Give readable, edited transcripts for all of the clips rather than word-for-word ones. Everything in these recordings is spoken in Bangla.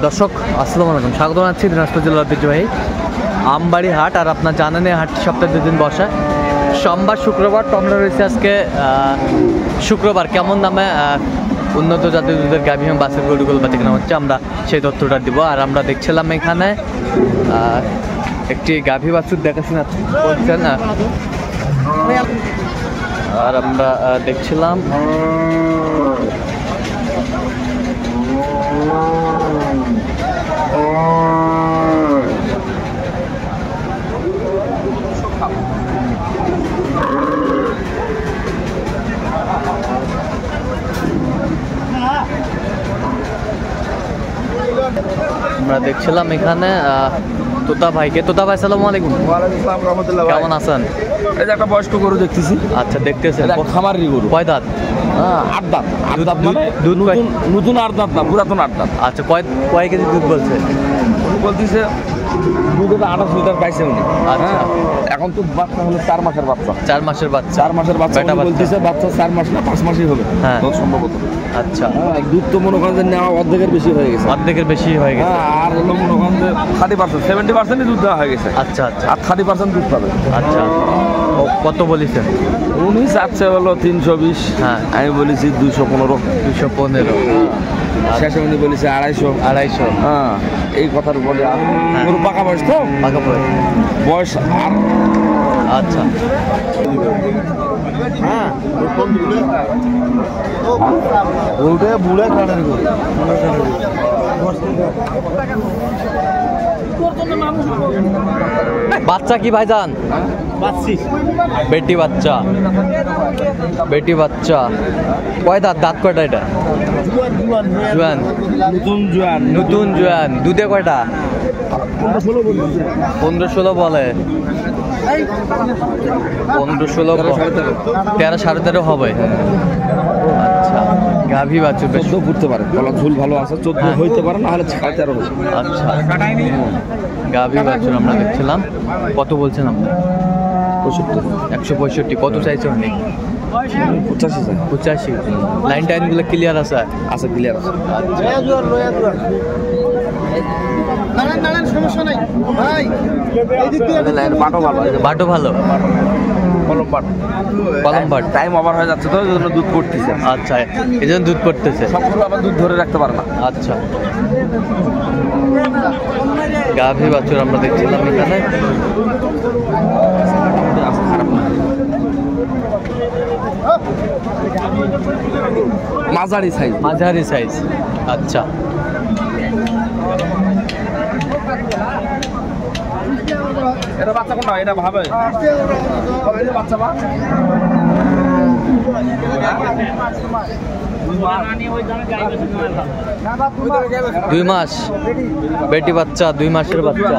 দর্শক আসসালামু আলাইকুম, স্বাগত জানাচ্ছি দিনাজপুর জেলার ঐতিহ্যবাহী আমবাড়ি হাট। আর আপনার জানেন এই হাট সপ্তাহে 2 দিন বসে, সোমবার শুক্রবার। তো আমরা রয়েছে আজকে শুক্রবার। কেমন দামে উন্নত জাতের দুধের গাভী এবং বাছুর গরুগুলো বাতি কেনা হচ্ছে, আমরা সেই তথ্যটা দিব। আর আমরা দেখছিলাম এখানে একটি গাভী বাছুর দেখাশোনা করছেন, আর আমরা দেখছিলাম এখানে তোতা ভাইকে। তোতা ভাই আসসালামু আলাইকুম। ওয়ালাইকুম আসসালাম রাহমাতুল্লাহ। কেমন আছেন? এই যে একটা বয়স্ক গরু দেখতেছি। আচ্ছা, দেখতেছেন খামারি গরু। কয় দাঁত? 8 দাঁত। 8 দাঁত মানে নতুন 8 দাঁত না, পুরাতন 8 দাঁত। আচ্ছা, কয় কেজি দুধ বলছে? উনি বলতেছে দুধে 28 লিটার পাইছে উনি। আচ্ছা, এখন তো বাচ্চা হলো 4 মাসের বাচ্চা। 4 মাসের বাচ্চা। 4 মাসের বাচ্চা বলতেছে, বাচ্চা 4 মাস না 5 মাসই হবে। হ্যাঁ, সম্ভবত। আচ্ছা, দুধ তো মনে করেন যে নেওয়া অর্ধেকের বেশি হয়ে গেছে। অর্ধেকের বেশি হয়ে গেছে। আর হলো মনে করেন যে 30%, 70%ই দুধ দেওয়া হয়ে গেছে। আচ্ছা আচ্ছা, আর 30% দুধ পাবে। আচ্ছা, কত বলেছেন? উনি চাচ্ছে হলো 320। হ্যাঁ, আমি বলেছি 215। 215। শেষে উনি বলেছে 250। হ্যাঁ, এই কথার বলে গরু পাকা বয়স তো, পাকা বয়স আর। আচ্ছা, হ্যাঁ, বুড়ে কানের গরু। বাচ্চা কি ভাইজান? বেটি বাচ্চা। কয় দাঁত? দাঁত কয়টা এটা? জোয়ান। নতুন জোয়ান। দুধে কয়টা? 15-16 বলে। 15-16, 13, 13.5 হবে। আচ্ছা, গাভী বাছুর বেশ ঘুরতে পারে, গলার ঝুল ভালো আছে। 14 হইতে পারে, না হলে 13.5 হবে। আচ্ছা, গাভী বাছুর আমরা দেখছিলাম। কত বলছেন আপনি? 165। কত চাইছে উনি? 85। লাইন টাইনগুলো ক্লিয়ার আছে? আছে, ক্লিয়ার আছে। বাটো ভালো। কলম পাট টাইম ওভার হয়ে যাচ্ছে তো, এই জন্য দুধ পড়তেছে। আচ্ছা, এই জন্য দুধ পড়তেছে। সবগুলো আবার দুধ ধরে রাখতে পারে না। আচ্ছা, গাভী বাছুর আমরা দেখছিলাম এখানে। মাঝারি সাইজ। আচ্ছা, এটা বাচ্চা কোনটা? এটা ভাবে বাচ্চা বা 2 মাস বেটি বাচ্চা, 2 মাসের বাচ্চা।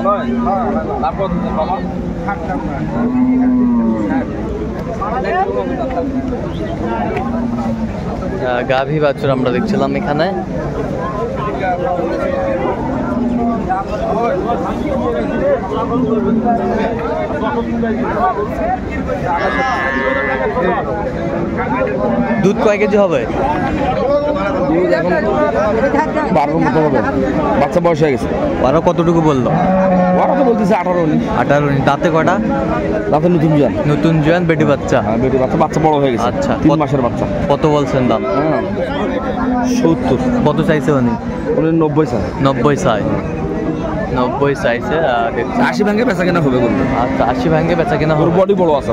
গাভী বাছুর আমরা দেখছিলাম এখানে। দুধ কয় কেজি হবে? দুধ এখন 12 মতো হবে। বাচ্চা বয়স হয়ে গেছে। 12 কতটুকু বললো? ওরা তো বলতেছে 18। দাঁতে কয়টা? দাঁতে নতুন জোয়ান বেটি বাচ্চা। বেটি বাচ্চা বড় হয়ে গেছে। আচ্ছা, 3 মাসের বাচ্চা। কত বলছেন দাম? 70। কত চাইছে উনি? 90 চাই। 90 চাইছে। 80 ভাঙে বেচা কেনা হবে। আচ্ছা, 80 ভাঙে বেচা কেনা হবে। বডি বড় আছে।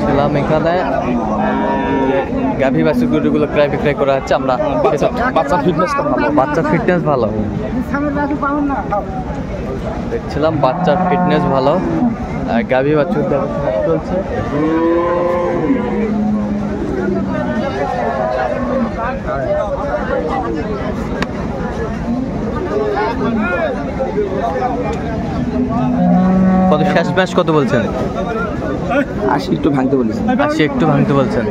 ছিলাম এখানে। গাভী বাছুর গরুগুলো ক্রয় বিক্রয় করা হচ্ছে। আমরা বাচ্চা ফিটনেস ভালো দেখছিলাম। বাচ্চার ফিটনেস ভালো। গাভী বাছুর চলছে। কত শেষ ম্যাচ কত বলছেন? 80 একটু ভাঙতে বলেছেন। 80 একটু ভাঙতে বলছেন।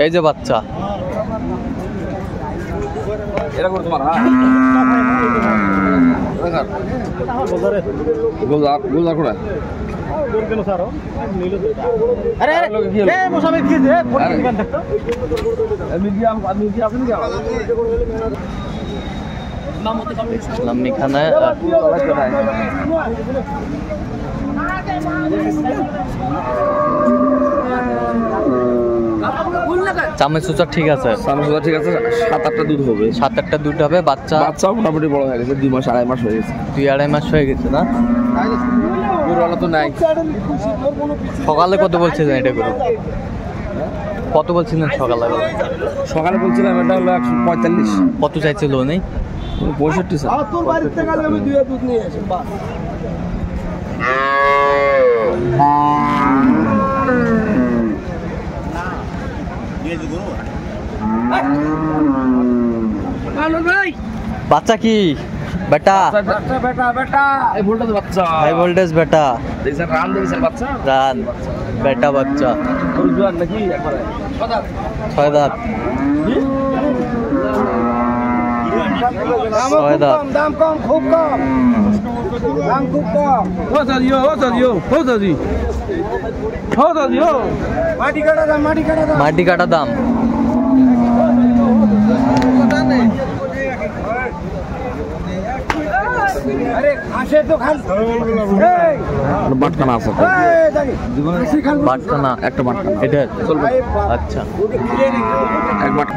এই যে বাচ্চা, এটা করে তোমার হ্যাঁ গোলদার গোলদার করে এখানে চামের সুচা ঠিক আছে, সামসুদা ঠিক আছে, 7-8টা দুধ হবে, 7-8টা দুধ হবে। বাচ্চা বাচ্চাও মোটামুটি বড় হয়ে গেছে, 2 মাস 2.5 মাস হয়ে গেছে। 2-2.5 মাস হয়ে গেছে না? গরুওয়ালা তো নাই। সকালে কত বলছিলেন এটা গরু? কত বলছিলেন সকালে? সকালে বলছিলাম এটা হলো 145। কত চাইছিল নেই? 65 স্যার। তোর বাড়ির থেকে আমি 2 দুধ নিয়ে আসি বাস। বাচ্চা কি বেটা? এই ভোল্টেজ বাচ্চা, হাই ভোল্টেজ বেটা, দেখছেন রান দেখছেন বাচ্চা, রান বেটা বাচ্চা, গরু জোয়ান নাকি একবারে 6 দাঁত। 6 দাঁত। দাম কম, খুব কম, দাম খুব কম। মাটি কাটা দাম, মাটি কাটা দাম। মাটি কাটা দাম। আরে আসে তো খান। এই বাটখানা আছে, এই দাঁড়ি আসি খান। বাটখানা একটা বাটখানা এটা চলবে। আচ্ছা, ওকে খিলে নি এক বাট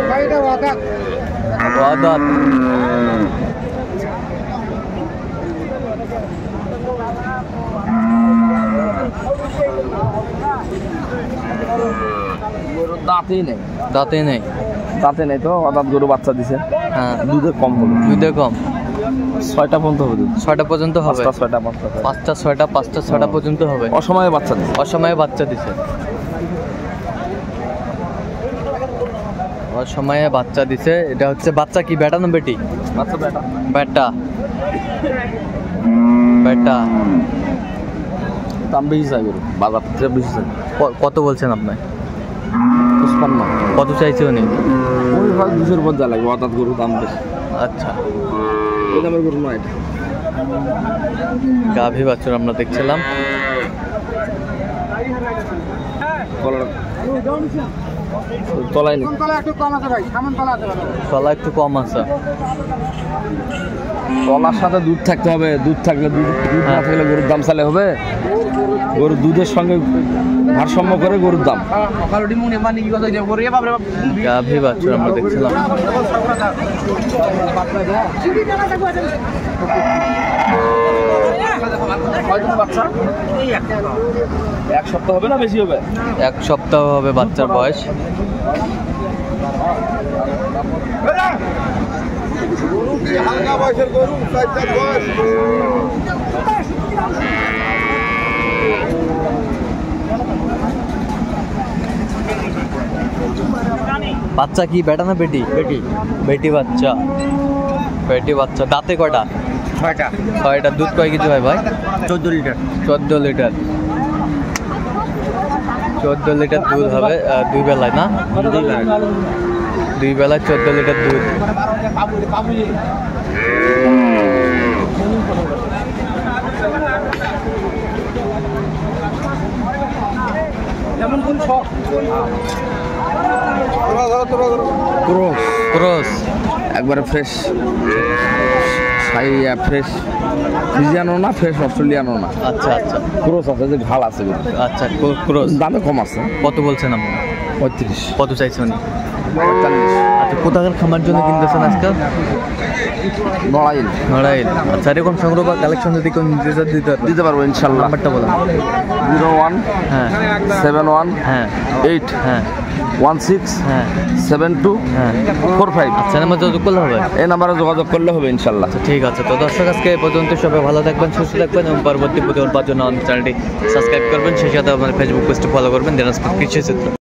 বাইটা ওয়াদা। 6 দাঁত। দাঁতেই নেই, দাঁতে নেই। দাঁতে নেই তো, অদাঁত গরু বাচ্চা দিছে, হ্যাঁ, দুধে কম হবে, দুধে কম। 6টা পর্যন্ত হবে দুধ, 6টা পর্যন্ত হবে। 5টা 6টা 5টা 5টা 6টা 5টা 6টা পর্যন্ত হবে। অসময়ে বাচ্চা দিছে। অসময়ে বাচ্চা দিছে। অসময়ে বাচ্চা দিছে। এটা হচ্ছে বাচ্চা কি বেটা না বেটি? বাচ্চা বেটা। বেটা বেটা। দাম বেশি চাই গরু, বাজার থেকে বেশি চাই। কত বলছেন আপনি? 55। কত চাইছে উনি? ওই হয় 200 উপর যা লাগবে, অদাঁত গরু দাম বেশি। আচ্ছা, ওই দামের গরু নয় এটা। গাভী বাছুর আমরা দেখছিলাম। তলায় নেই, তলা একটু কম আছে ভাই, সামন তলা আছে ভালো। তলা একটু কম আছে। তলার সাথে দুধ থাকতে হবে, দুধ থাকলে দুধ না থাকলে গরুর দাম চালে হবে। গরুর দুধের সঙ্গে ভারসাম্য করে গরুর দাম। গাভী বাছুর আমরা দেখছিলাম। বাচ্চা 1 সপ্তাহ হবে না বেশি হবে? 1 সপ্তাহ হবে বাচ্চার বয়স। হালকা বয়সের গরু, 4 দাঁত বয়স। বাচ্চা কি বেটা না বেটি? বেটি। বেটি বাচ্চা, বেটি বাচ্চা। দাঁতে কয়টা? 6টা। 6টা। দুধ কয় কেজি হয় ভাই? 14 লিটার। 14 লিটার। 14 লিটার দুধ হবে 2 বেলায় না? 2 বেলায় 14 লিটার দুধ। যেমন কোন শখ। ক্রস ক্রস একবারে ফ্রেশ, ফ্রেশ ফ্রিজিয়ানো না, ফ্রেশ অস্ট্রেলিয়ানো না। আচ্ছা আচ্ছা ক্রস আছে, যে ঘাল আছে গরু। আচ্ছা, ক্রস। দামে কম আছে। কত বলছেন আপনি? 35। কত চাইছেন? 45। আচ্ছা, কোথাকার খামার জন্য কিনতেছেন আজকে? নড়াইল। নড়াইল। আচ্ছা, এরকম সংগ্রহ বা কালেকশন যদি কেউ দিতে পারবো ইনশাল্লাহ। নাম্বারটা বলেন। 01 হ্যাঁ 71 হ্যাঁ 8 হ্যাঁ 16 হ্যাঁ 72 হ্যাঁ। 45। আচ্ছা, নাম্বার যোগাযোগ করলে হবে? এই নাম্বারে যোগাযোগ করলে হবে ইনশাল্লাহ। ঠিক আছে। তো দর্শক, আজকে এ পর্যন্ত। সবাই ভালো থাকবেন, সুস্থ থাকবেন এবং পরবর্তী প্রতিবার পাওয়ার জন্য আমাদের চ্যানেলটি সাবস্ক্রাইব করবেন। সেই সাথে আমাদের ফেসবুক পেজটি ফলো করবেন, দিনাজপুর কৃষি চিত্র।